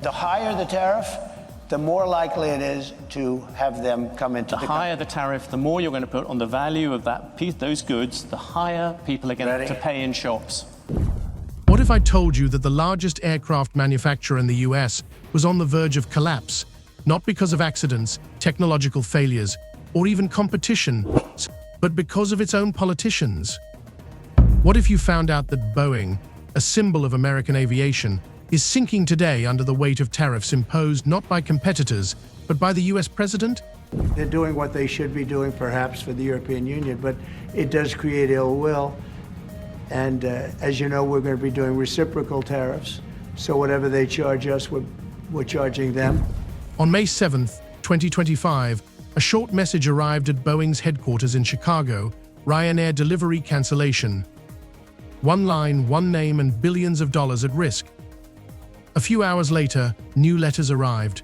The higher the tariff, the more likely it is to have them come into the higher the tariff, the more you're going to put on the value of that piece, those goods, the higher people are going to have to pay in shops. What if I told you that the largest aircraft manufacturer in the US was on the verge of collapse, not because of accidents, technological failures, or even competition, but because of its own politicians? What if you found out that Boeing, a symbol of American aviation, is sinking today under the weight of tariffs imposed not by competitors, but by the US president? They're doing what they should be doing, perhaps, for the European Union, but it does create ill will. And as you know, we're going to be doing reciprocal tariffs. So whatever they charge us, we're charging them. On May 7th, 2025, a short message arrived at Boeing's headquarters in Chicago: Ryanair delivery cancellation. One line, one name, and billions of dollars at risk. A few hours later, new letters arrived.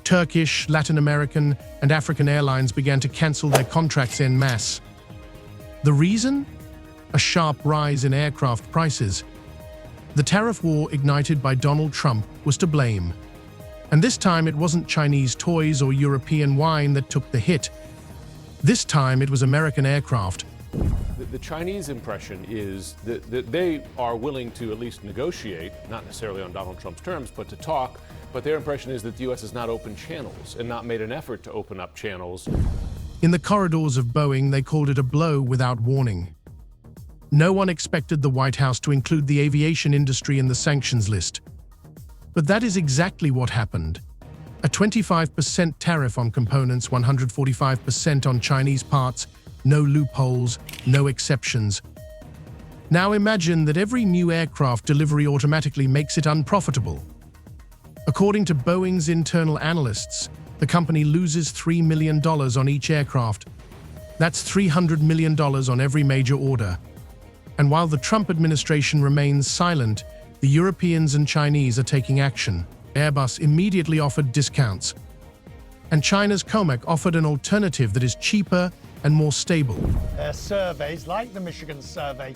Turkish, Latin American, and African airlines began to cancel their contracts en masse. The reason? A sharp rise in aircraft prices. The tariff war ignited by Donald Trump was to blame. And this time it wasn't Chinese toys or European wine that took the hit. This time it was American aircraft. The Chinese impression is that they are willing to at least negotiate, not necessarily on Donald Trump's terms, but to talk. But their impression is that the U.S. has not opened channels and not made an effort to open up channels. In the corridors of Boeing, they called it a blow without warning. No one expected the White House to include the aviation industry in the sanctions list. But that is exactly what happened. A 25% tariff on components, 145% on Chinese parts, no loopholes, no exceptions. Now imagine that every new aircraft delivery automatically makes it unprofitable. According to Boeing's internal analysts, the company loses $3 million on each aircraft. That's $300 million on every major order. And while the Trump administration remains silent, the Europeans and Chinese are taking action. Airbus immediately offered discounts. And China's COMAC offered an alternative that is cheaper and more stable. Surveys like the Michigan survey,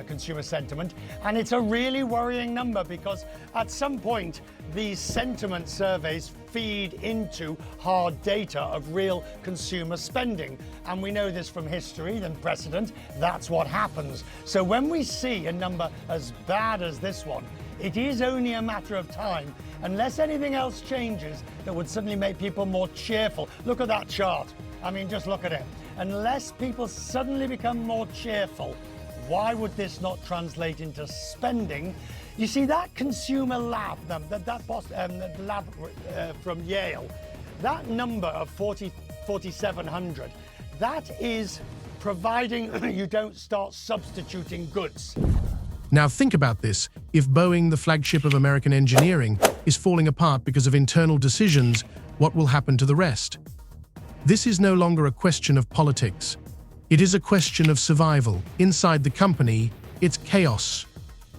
consumer sentiment, and it's a really worrying number because at some point these sentiment surveys feed into hard data of real consumer spending, and we know this from history and precedent. That's what happens. So when we see a number as bad as this one, it is only a matter of time, unless anything else changes that would suddenly make people more cheerful. Look at that chart. I mean, just look at it. Unless people suddenly become more cheerful, why would this not translate into spending? You see, that consumer lab, the lab from Yale, that number of 4,700, that is providing you don't start substituting goods. Now think about this. If Boeing, the flagship of American engineering, is falling apart because of internal decisions, what will happen to the rest? This is no longer a question of politics. It is a question of survival. Inside the company, it's chaos.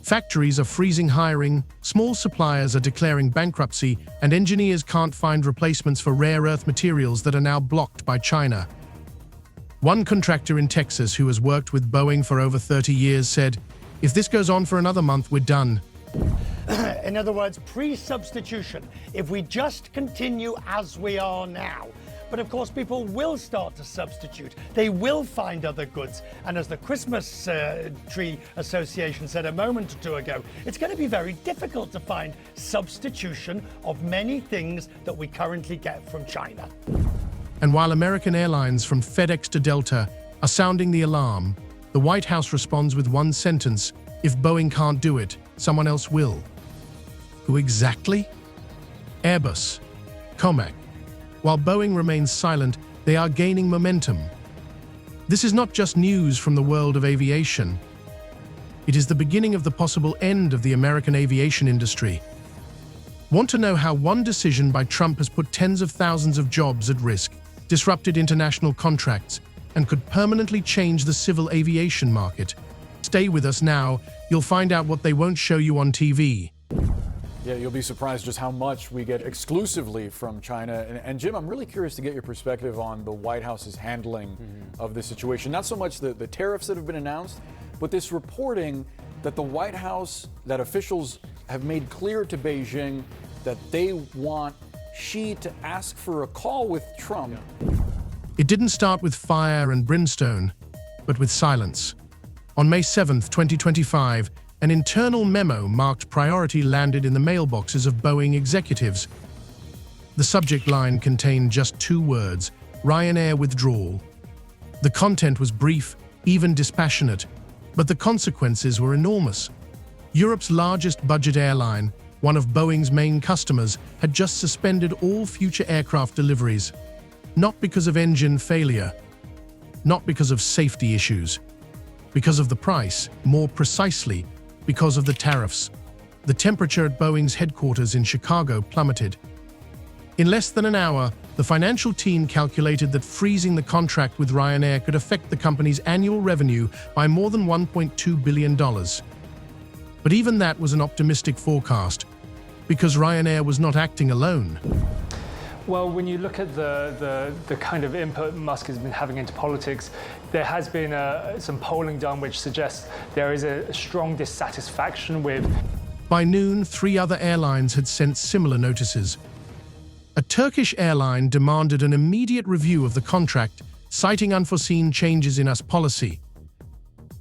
Factories are freezing hiring, small suppliers are declaring bankruptcy, and engineers can't find replacements for rare earth materials that are now blocked by China. One contractor in Texas who has worked with Boeing for over 30 years said, "If this goes on for another month, we're done." In other words, pre-substitution, if we just continue as we are now. But of course, people will start to substitute. They will find other goods. And as the Christmas Tree Association said a moment or two ago, it's going to be very difficult to find substitution of many things that we currently get from China. And while American airlines from FedEx to Delta are sounding the alarm, the White House responds with one sentence: if Boeing can't do it, someone else will. Who exactly? Airbus, COMAC. While Boeing remains silent, they are gaining momentum. This is not just news from the world of aviation. It is the beginning of the possible end of the American aviation industry. Want to know how one decision by Trump has put tens of thousands of jobs at risk, disrupted international contracts, and could permanently change the civil aviation market? Stay with us now. You'll find out what they won't show you on TV. Yeah, you'll be surprised just how much we get exclusively from China. And Jim, I'm really curious to get your perspective on the White House's handling of this situation. Not so much the tariffs that have been announced, but this reporting that the White House, that officials have made clear to Beijing that they want Xi to ask for a call with Trump. It didn't start with fire and brimstone, but with silence. On May 7, 2025, an internal memo marked priority landed in the mailboxes of Boeing executives. The subject line contained just 2 words: Ryanair withdrawal. The content was brief, even dispassionate, but the consequences were enormous. Europe's largest budget airline, one of Boeing's main customers, had just suspended all future aircraft deliveries. Not because of engine failure, not because of safety issues, because of the price, more precisely, because of the tariffs. The temperature at Boeing's headquarters in Chicago plummeted. In less than an hour, the financial team calculated that freezing the contract with Ryanair could affect the company's annual revenue by more than $1.2 billion. But even that was an optimistic forecast, because Ryanair was not acting alone. Well, when you look at the kind of input Musk has been having into politics, there has been some polling done which suggests there is a strong dissatisfaction with. By noon, 3 other airlines had sent similar notices. A Turkish airline demanded an immediate review of the contract, citing unforeseen changes in US policy.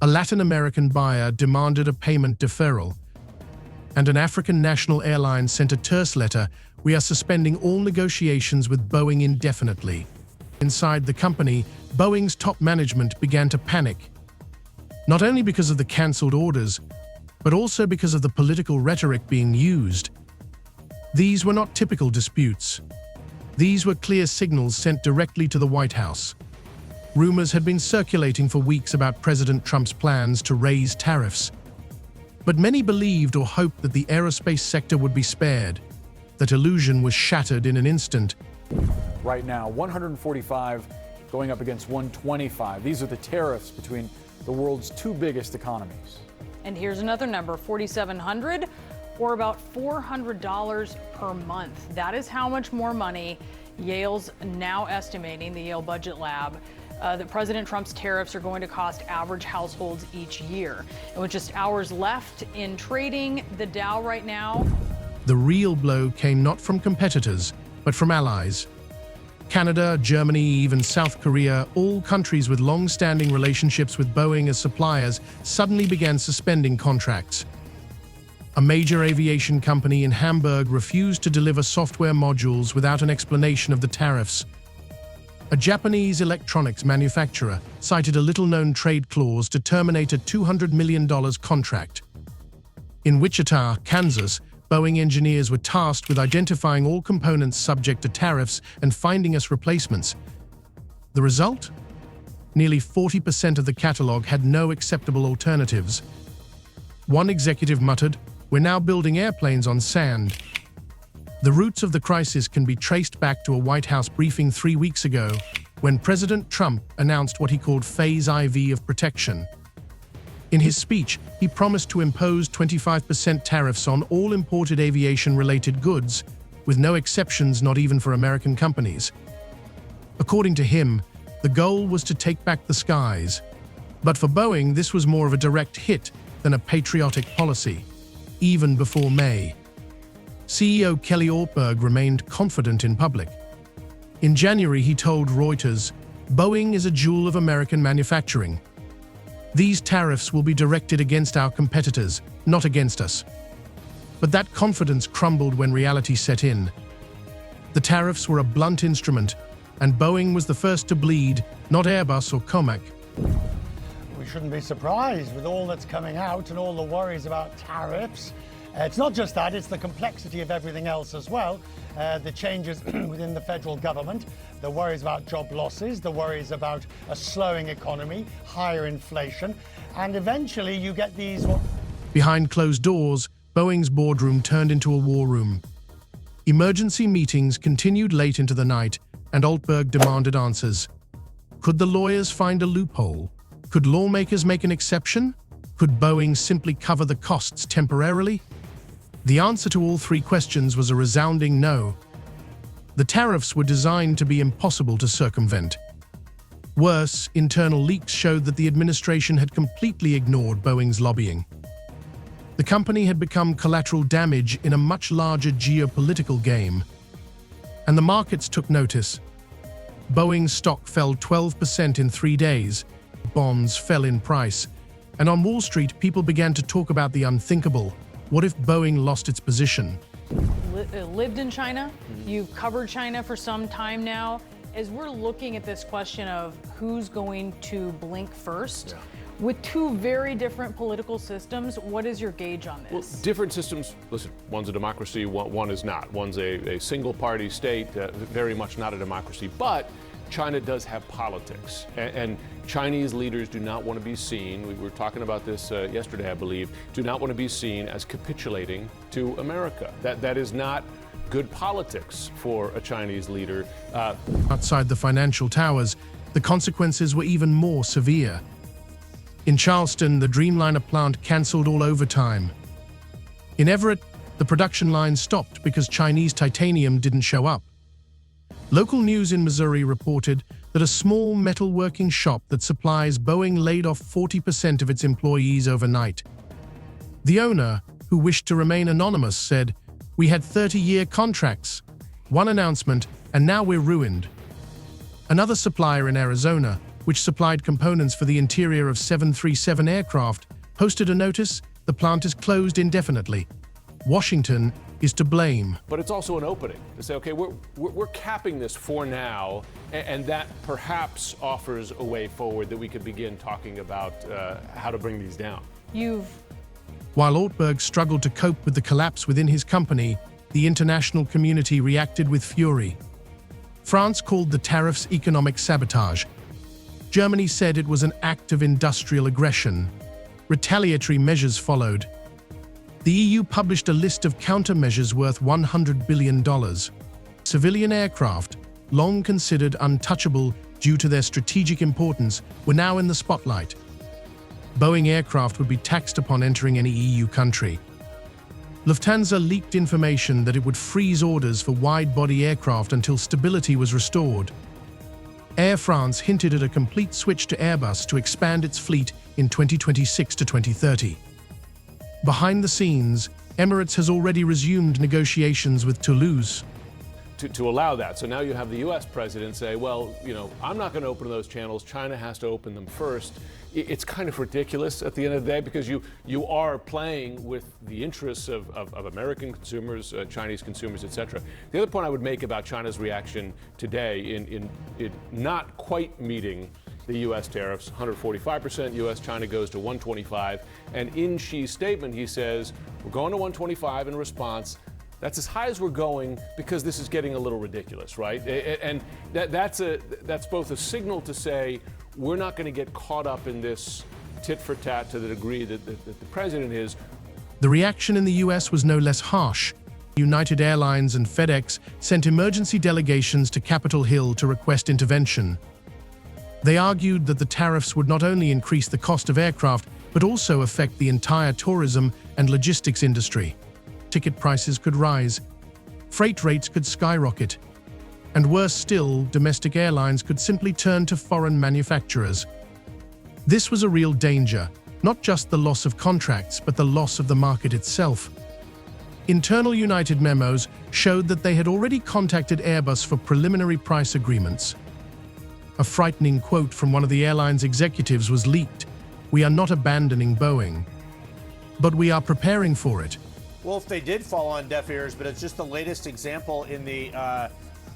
A Latin American buyer demanded a payment deferral. And an African national airline sent a terse letter: "We are suspending all negotiations with Boeing indefinitely." Inside the company, Boeing's top management began to panic. Not only because of the cancelled orders, but also because of the political rhetoric being used. These were not typical disputes. These were clear signals sent directly to the White House. Rumors had been circulating for weeks about President Trump's plans to raise tariffs. But many believed or hoped that the aerospace sector would be spared. That illusion was shattered in an instant. Right now, 145 going up against 125. These are the tariffs between the world's 2 biggest economies. And here's another number, 4,700, or about $400 per month. That is how much more money Yale's now estimating, the Yale Budget Lab, that President Trump's tariffs are going to cost average households each year. And with just hours left in trading, the Dow right now. The real blow came not from competitors, but from allies. Canada, Germany, even South Korea, all countries with long-standing relationships with Boeing as suppliers, suddenly began suspending contracts. A major aviation company in Hamburg refused to deliver software modules without an explanation of the tariffs. A Japanese electronics manufacturer cited a little-known trade clause to terminate a $200 million contract. In Wichita, Kansas, Boeing engineers were tasked with identifying all components subject to tariffs and finding us replacements. The result? Nearly 40% of the catalog had no acceptable alternatives. One executive muttered, "We're now building airplanes on sand." The roots of the crisis can be traced back to a White House briefing 3 weeks ago, when President Trump announced what he called Phase IV of protection. In his speech, he promised to impose 25% tariffs on all imported aviation-related goods, with no exceptions, not even for American companies. According to him, the goal was to take back the skies. But for Boeing, this was more of a direct hit than a patriotic policy, even before May. CEO Kelly Ortberg remained confident in public. In January, he told Reuters, "Boeing is a jewel of American manufacturing. These tariffs will be directed against our competitors, not against us." But that confidence crumbled when reality set in. The tariffs were a blunt instrument, and Boeing was the first to bleed, not Airbus or Comac. We shouldn't be surprised with all that's coming out and all the worries about tariffs. It's not just that, it's the complexity of everything else as well. The changes within the federal government, the worries about job losses, the worries about a slowing economy, higher inflation, and eventually you get these... Behind closed doors, Boeing's boardroom turned into a war room. Emergency meetings continued late into the night, and Ortberg demanded answers. Could the lawyers find a loophole? Could lawmakers make an exception? Could Boeing simply cover the costs temporarily? The answer to all 3 questions was a resounding no. The tariffs were designed to be impossible to circumvent. Worse, internal leaks showed that the administration had completely ignored Boeing's lobbying. The company had become collateral damage in a much larger geopolitical game, and the markets took notice. Boeing's stock fell 12% in 3 days, bonds fell in price, and on Wall Street, people began to talk about the unthinkable. What if Boeing lost its position? Lived in China. You've covered China for some time now. As we're looking at this question of who's going to blink first, with two very different political systems, what is your gauge on this? Well, different systems, listen, one's a democracy, one is not. One's a single-party state, very much not a democracy. But China does have politics, and Chinese leaders do not want to be seen, we were talking about this yesterday, I believe, do not want to be seen as capitulating to America. That is not good politics for a Chinese leader. Outside the financial towers, the consequences were even more severe. In Charleston, the Dreamliner plant cancelled all overtime. In Everett, the production line stopped because Chinese titanium didn't show up. Local news in Missouri reported that a small metalworking shop that supplies Boeing laid off 40% of its employees overnight. The owner, who wished to remain anonymous, said, "We had 30-year contracts, one announcement, and now we're ruined." Another supplier in Arizona, which supplied components for the interior of 737 aircraft, posted a notice, "The plant is closed indefinitely. Washington is to blame." But it's also an opening to say, okay, we're capping this for now, and that perhaps offers a way forward that we could begin talking about how to bring these down. While Ortberg struggled to cope with the collapse within his company, the international community reacted with fury. France called the tariffs economic sabotage. Germany said it was an act of industrial aggression. Retaliatory measures followed. The EU published a list of countermeasures worth $100 billion. Civilian aircraft, long considered untouchable due to their strategic importance, were now in the spotlight. Boeing aircraft would be taxed upon entering any EU country. Lufthansa leaked information that it would freeze orders for wide-body aircraft until stability was restored. Air France hinted at a complete switch to Airbus to expand its fleet in 2026 to 2030. Behind the scenes, Emirates has already resumed negotiations with Toulouse to allow that. So now you have the U.S. president say, well, I'm not going to open those channels. China has to open them first. It's kind of ridiculous at the end of the day because you are playing with the interests of American consumers, Chinese consumers, et cetera. The other point I would make about China's reaction today in not quite meeting the U.S. tariffs, 145% U.S., China goes to 125. And in Xi's statement, he says, we're going to 125 in response. That's as high as we're going because this is getting a little ridiculous, right? And that's both a signal to say we're not going to get caught up in this tit for tat to the degree that the president is. The reaction in the U.S. was no less harsh. United Airlines and FedEx sent emergency delegations to Capitol Hill to request intervention. They argued that the tariffs would not only increase the cost of aircraft, but also affect the entire tourism and logistics industry. Ticket prices could rise, freight rates could skyrocket, and worse still, domestic airlines could simply turn to foreign manufacturers. This was a real danger, not just the loss of contracts, but the loss of the market itself. Internal United memos showed that they had already contacted Airbus for preliminary price agreements. A frightening quote from one of the airline's executives was leaked: "We are not abandoning Boeing, but we are preparing for it." Well, if they did fall on deaf ears, but it's just the latest example in the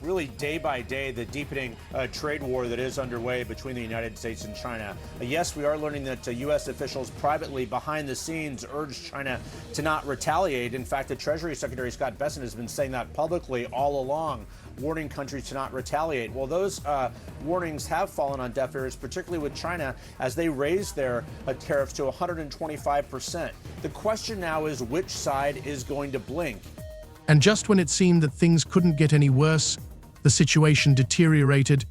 really day by day, the deepening trade war that is underway between the United States and China. Yes, we are learning that U.S. officials privately behind the scenes urged China to not retaliate. In fact, the Treasury Secretary Scott Bessent has been saying that publicly all along, warning countries to not retaliate. Well, those warnings have fallen on deaf ears, particularly with China, as they raised their tariffs to 125%. The question now is which side is going to blink? And just when it seemed that things couldn't get any worse, the situation deteriorated.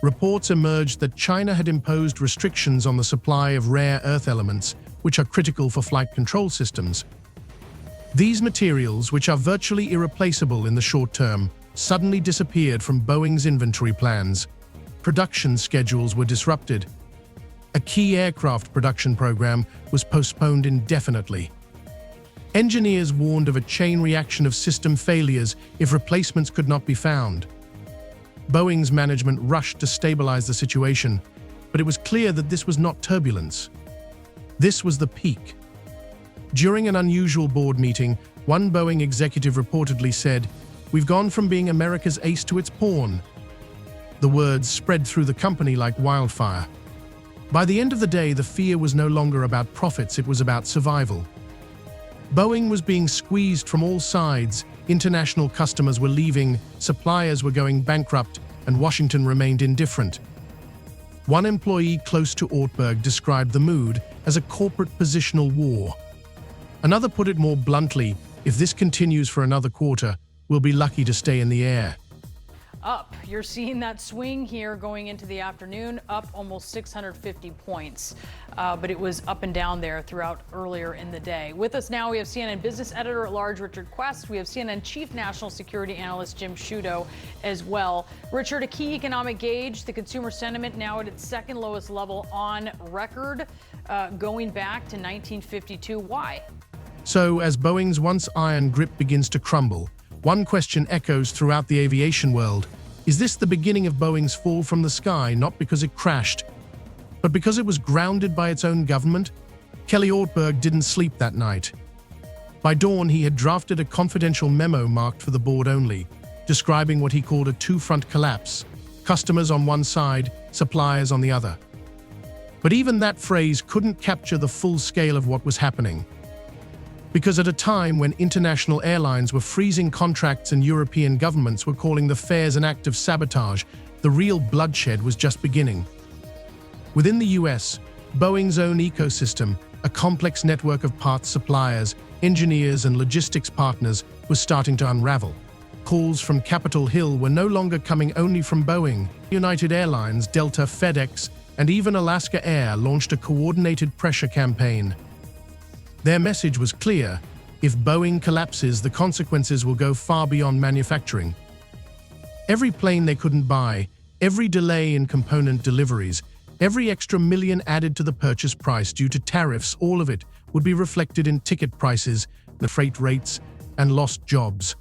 Reports emerged that China had imposed restrictions on the supply of rare earth elements, which are critical for flight control systems. These materials, which are virtually irreplaceable in the short term, suddenly disappeared from Boeing's inventory plans. Production schedules were disrupted. A key aircraft production program was postponed indefinitely. Engineers warned of a chain reaction of system failures if replacements could not be found. Boeing's management rushed to stabilize the situation, but it was clear that this was not turbulence. This was the peak. During an unusual board meeting, one Boeing executive reportedly said, "We've gone from being America's ace to its pawn." The words spread through the company like wildfire. By the end of the day, the fear was no longer about profits, it was about survival. Boeing was being squeezed from all sides, international customers were leaving, suppliers were going bankrupt, and Washington remained indifferent. One employee close to Ortberg described the mood as a corporate positional war. Another put it more bluntly, "If this continues for another quarter, we'll be lucky to stay in the air." Up. You're seeing that swing here going into the afternoon, up almost 650 points. But it was up and down there throughout earlier in the day. With us now, we have CNN business editor-at-large Richard Quest. We have CNN chief national security analyst Jim Sciutto as well. Richard, a key economic gauge, the consumer sentiment now at its second lowest level on record, going back to 1952. Why? So, as Boeing's once iron grip begins to crumble, one question echoes throughout the aviation world. Is this the beginning of Boeing's fall from the sky, not because it crashed, but because it was grounded by its own government? Kelly Ortberg didn't sleep that night. By dawn, he had drafted a confidential memo marked for the board only, describing what he called a two-front collapse, customers on one side, suppliers on the other. But even that phrase couldn't capture the full scale of what was happening. Because at a time when international airlines were freezing contracts and European governments were calling the fares an act of sabotage, the real bloodshed was just beginning. Within the US, Boeing's own ecosystem, a complex network of parts suppliers, engineers, and logistics partners, was starting to unravel. Calls from Capitol Hill were no longer coming only from Boeing. United Airlines, Delta, FedEx, and even Alaska Air launched a coordinated pressure campaign. Their message was clear: if Boeing collapses, the consequences will go far beyond manufacturing. Every plane they couldn't buy, every delay in component deliveries, every extra million added to the purchase price due to tariffs, all of it would be reflected in ticket prices, the freight rates, and lost jobs.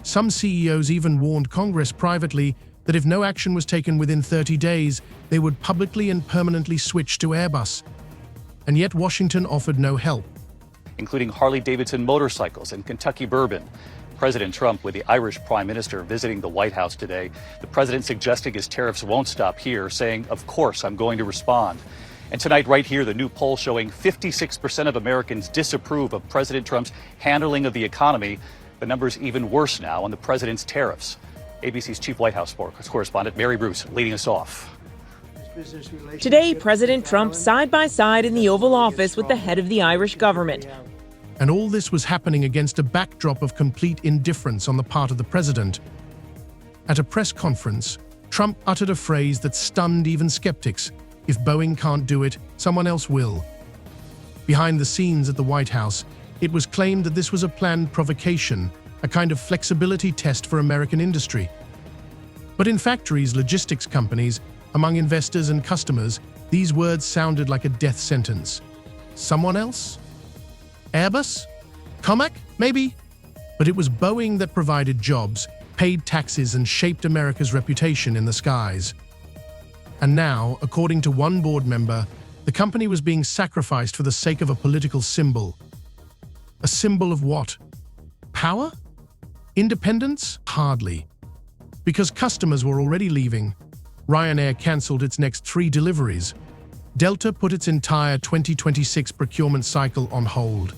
Some CEOs even warned Congress privately that if no action was taken within 30 days, they would publicly and permanently switch to Airbus. And yet Washington offered no help. Including Harley-Davidson motorcycles and Kentucky bourbon. President Trump with the Irish Prime Minister visiting the White House today. The president suggesting his tariffs won't stop here, saying, "Of course, I'm going to respond." And tonight, right here, the new poll showing 56% of Americans disapprove of President Trump's handling of the economy. The number's even worse now on the president's tariffs. ABC's chief White House correspondent Mary Bruce leading us off. Today, President Trump side by side in the Oval Office with the head of the Irish government. And all this was happening against a backdrop of complete indifference on the part of the president. At a press conference, Trump uttered a phrase that stunned even skeptics: "If Boeing can't do it, someone else will." Behind the scenes at the White House, it was claimed that this was a planned provocation, a kind of flexibility test for American industry. But in factories, logistics companies, among investors and customers, these words sounded like a death sentence. Someone else? Airbus? Comac? Maybe? But it was Boeing that provided jobs, paid taxes, and shaped America's reputation in the skies. And now, according to one board member, the company was being sacrificed for the sake of a political symbol. A symbol of what? Power? Independence? Hardly. Because customers were already leaving. Ryanair cancelled its next 3 deliveries. Delta put its entire 2026 procurement cycle on hold.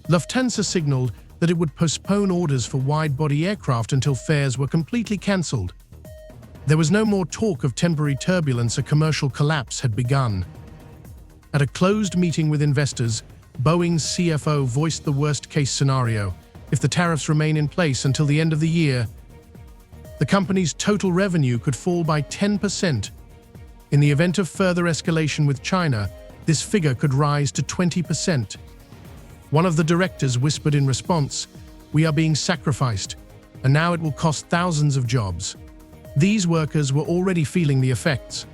Lufthansa signaled that it would postpone orders for wide-body aircraft until fares were completely cancelled. There was no more talk of temporary turbulence; a commercial collapse had begun. At a closed meeting with investors, Boeing's CFO voiced the worst-case scenario. If the tariffs remain in place until the end of the year, the company's total revenue could fall by 10%. In the event of further escalation with China, this figure could rise to 20%. One of the directors whispered in response, "We are being sacrificed, and now it will cost thousands of jobs." These workers were already feeling the effects.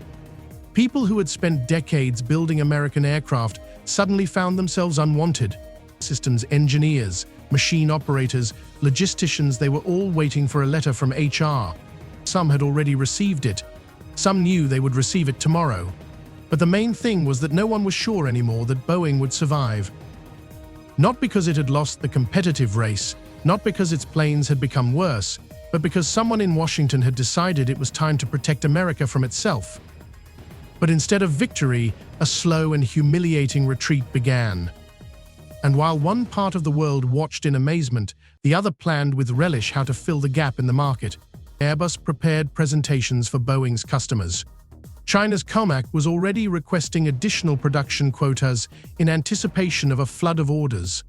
People who had spent decades building American aircraft suddenly found themselves unwanted. systems engineers, machine operators, logisticians, they were all waiting for a letter from HR. Some had already received it. Some knew they would receive it tomorrow. But the main thing was that no one was sure anymore that Boeing would survive. Not because it had lost the competitive race, not because its planes had become worse, but because someone in Washington had decided it was time to protect America from itself. But instead of victory, a slow and humiliating retreat began. And while one part of the world watched in amazement, the other planned with relish how to fill the gap in the market. Airbus prepared presentations for Boeing's customers. China's COMAC was already requesting additional production quotas in anticipation of a flood of orders.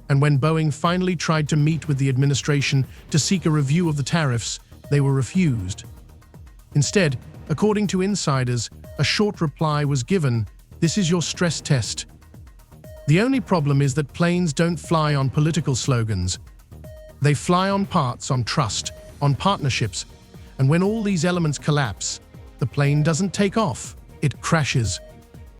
And when Boeing finally tried to meet with the administration to seek a review of the tariffs, they were refused. Instead, according to insiders, a short reply was given: "This is your stress test." The only problem is that planes don't fly on political slogans. They fly on parts, on trust, on partnerships. And when all these elements collapse, the plane doesn't take off, it crashes.